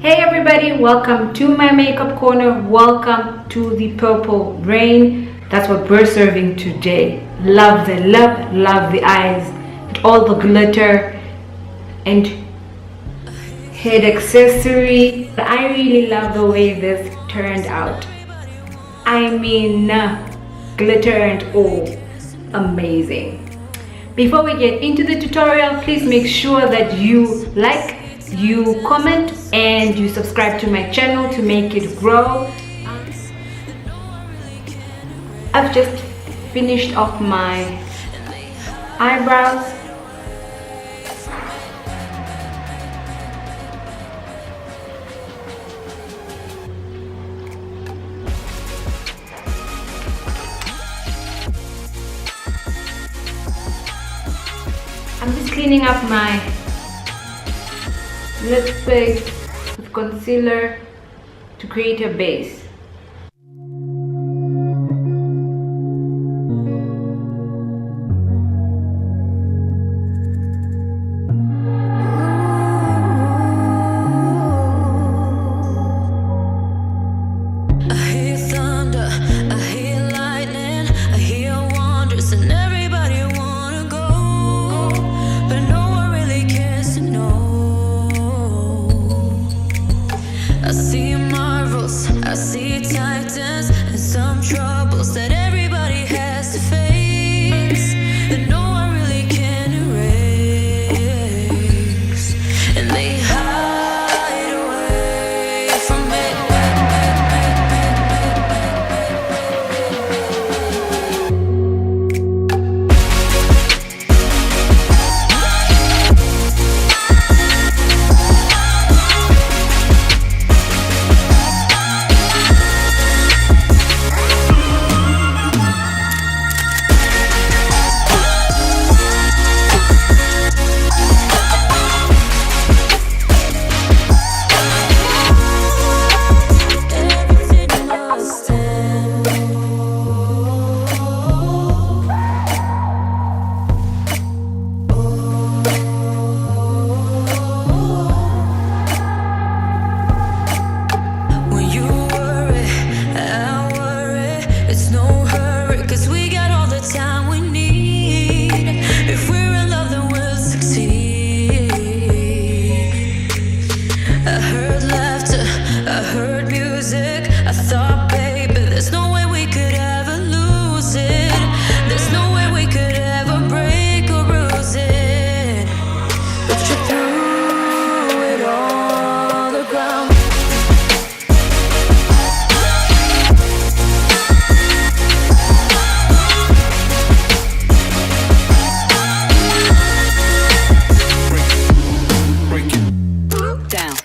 Hey everybody, welcome to my makeup corner. Welcome to the purple rain. That's what we're serving today. Love the eyes, and all the glitter and head accessory. I really love the way this turned out. I mean, glitter and all, amazing. Before we get into the tutorial, please make sure that you like, you comment, and you subscribe to my channel to make it grow. I've just finished off my eyebrows. I'm just cleaning up my lip space with concealer to create a base. I see marvels, I see titans, and some troubles that everybody has to face, that no one really can erase, and they hide away from it. I thought, baby, there's no way we could ever lose it. There's no way we could ever break or bruise it. But you threw it on the ground. Break it down.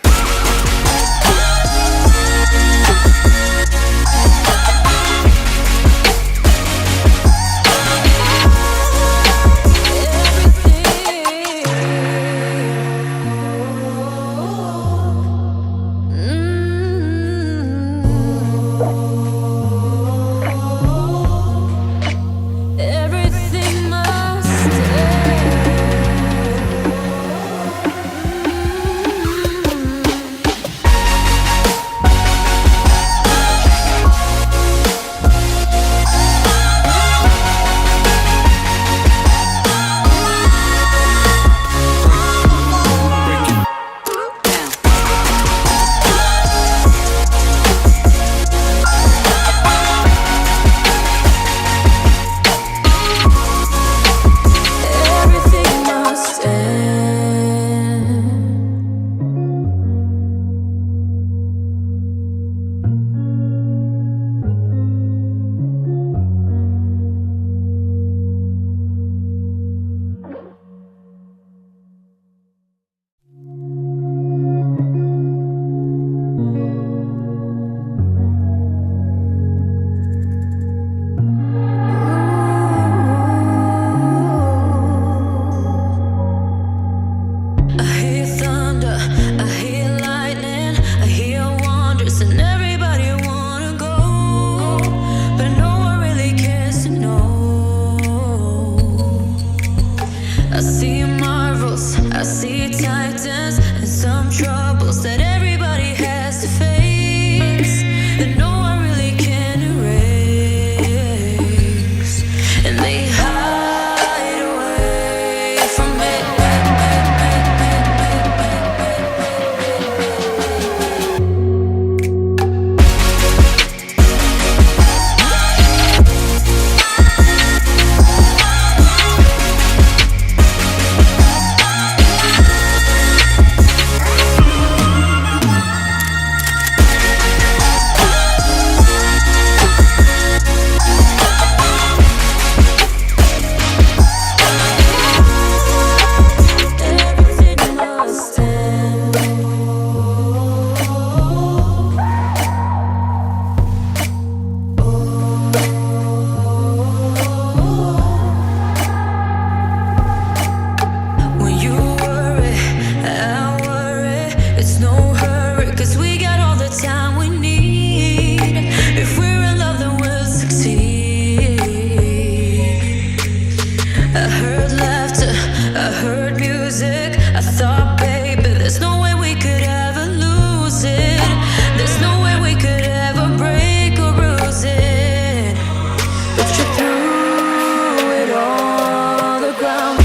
I see marvels, I see titans, and some troubles that everybody There's no way we could ever lose it. There's no way we could ever break or bruise it. But you threw it on the ground.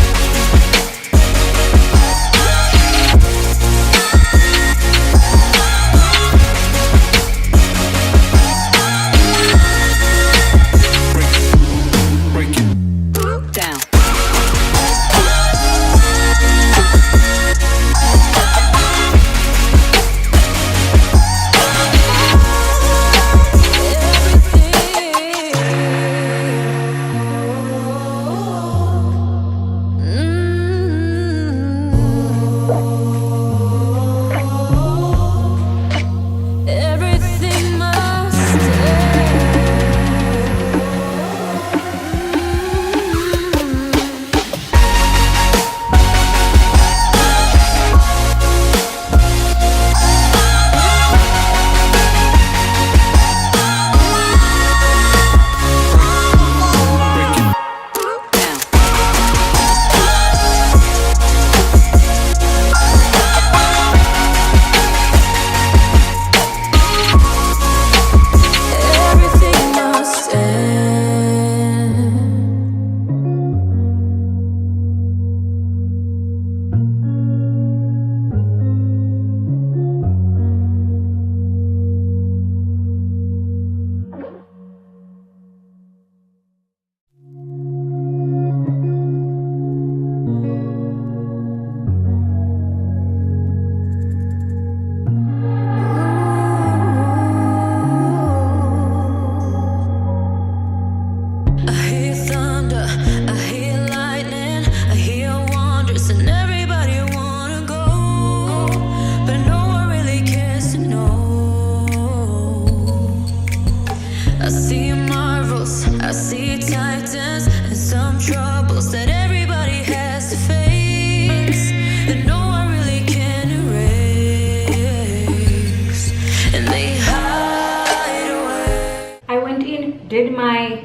Did my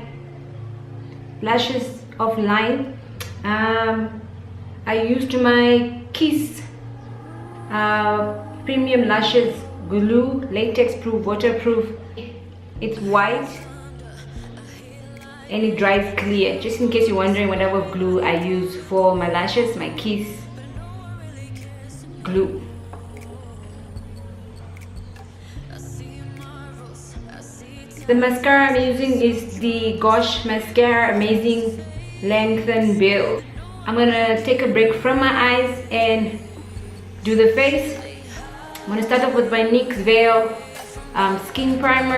lashes of line. I used my Crease premium lashes glue, latex proof, waterproof. It's white and it dries clear. Just in case you're wondering what type of glue I use for my lashes, my Crease glue. The mascara I'm using is the Gosh Mascara Amazing Lengthen Build. I'm gonna take a break from my eyes and do the face. I'm gonna start off with my NYX Veil Skin Primer.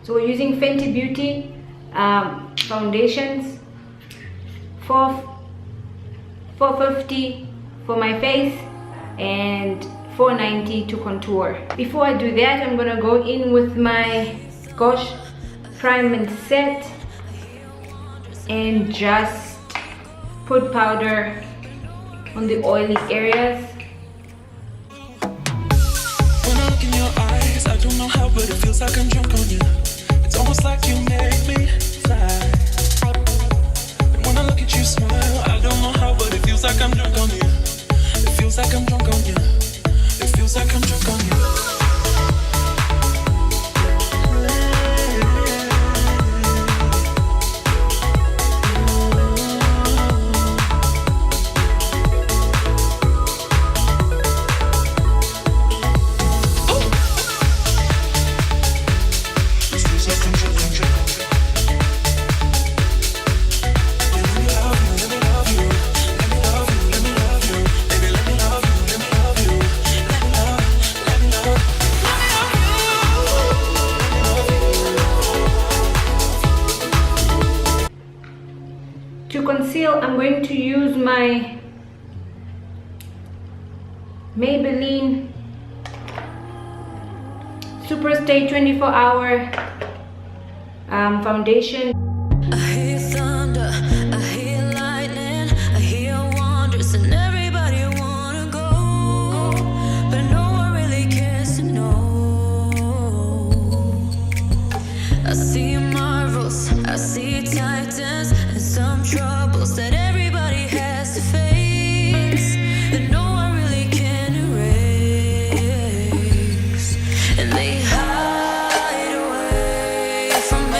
So we're using Fenty Beauty foundations, 450 for my face and 490 to contour. Before I do that, I'm gonna go in with my Gosh Prime and Set and just put powder on the oily areas. When I look in your eyes, I don't know how, but it feels like I'm drunk on you. It's almost like you make me fly. And when I look at you smile, I don't know how, but it feels like I'm drunk on you. It feels like I'm drunk on you. It feels like I'm drunk on you. Maybelline Superstay 24-hour foundation. I hear thunder, I hear lightning, I hear wonders, and everybody wanna go, but no one really cares to know. I see marvels, I see titans, and some troubles that everybody has to face, that no one really can erase, and they hide away from me.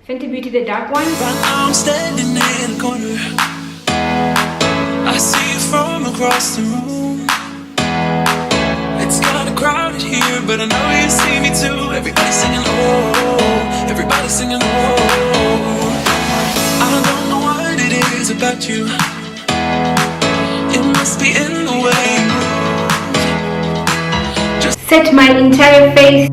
Fenty Beauty, the dark one. Right now I'm standing in the corner. I see you from across the room. It's kinda crowded here, but I know you see me too. Everybody singing oh, everybody singing oh. I don't know what it is about you. It must be in the way you move. Just Set my entire face.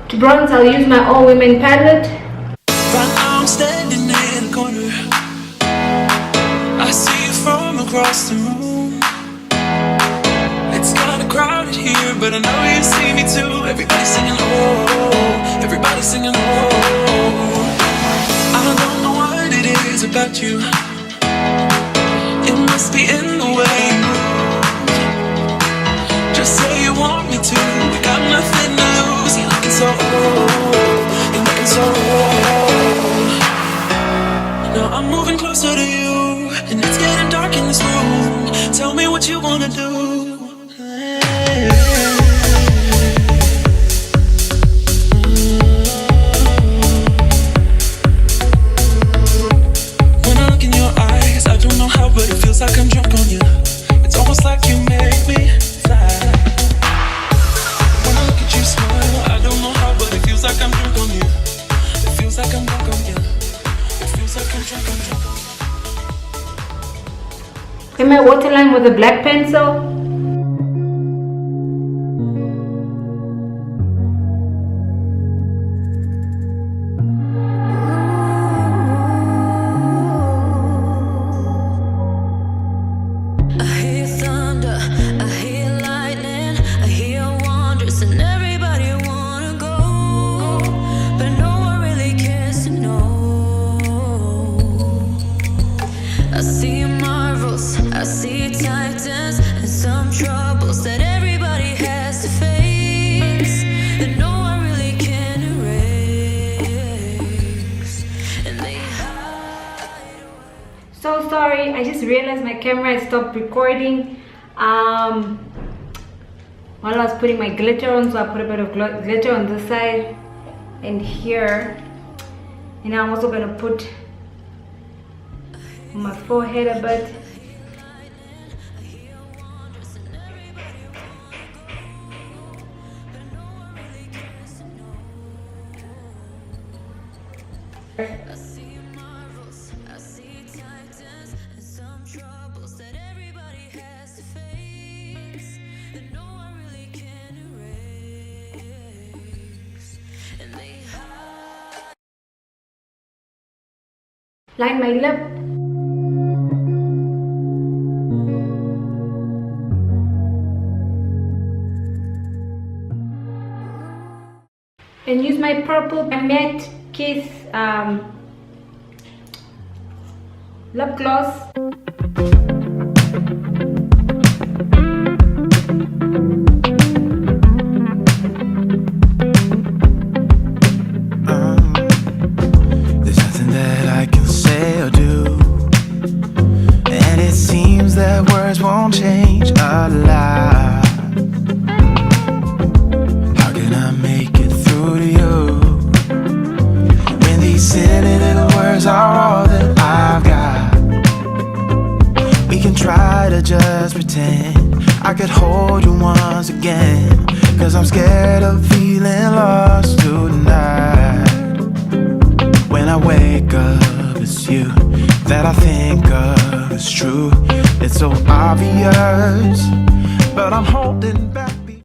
To bronze, I'll use my All Women palette. right now I'm standing in the corner. I see you from across the room. It's kinda crowded here, but I know you see me too. Everybody singing oh, everybody singing oh. I don't know what it is about you. It must be in the way you move. Just say you want me to. We got nothing to lose. You're looking so old. You're looking so old. Now I'm moving closer to you, and it's getting dark in this room. Tell me what you wanna do. When I look in your eyes, I don't know how, but it feels like I'm drunk on you. It's almost like you make me fly. When I look at you smile, I don't know how, but it feels like I'm drunk on you. It feels like I'm drunk on you. It feels like I'm drunk on you. In my waterline with a black pencil. I hear thunder, I hear lightning. showing. I just realized my camera had stopped recording while I was putting my glitter on, so I put a bit of glitter on this side and here, and I'm also gonna put on my forehead a bit. I see marvels, I see titans, and some troubles that everybody has to face, that no one really can erase. And they hide. Line my lip. And use my purple matte Kiss lip gloss. There's nothing that I can say or do, and it seems that words won't change a lot. How can I make it through to you when these silly little words are all that I've got? We can try to just pretend I could hold you once again, 'cause I'm scared of feeling lost tonight. When I wake up, it's you that I think of. It's true, it's so obvious, but I'm holding back.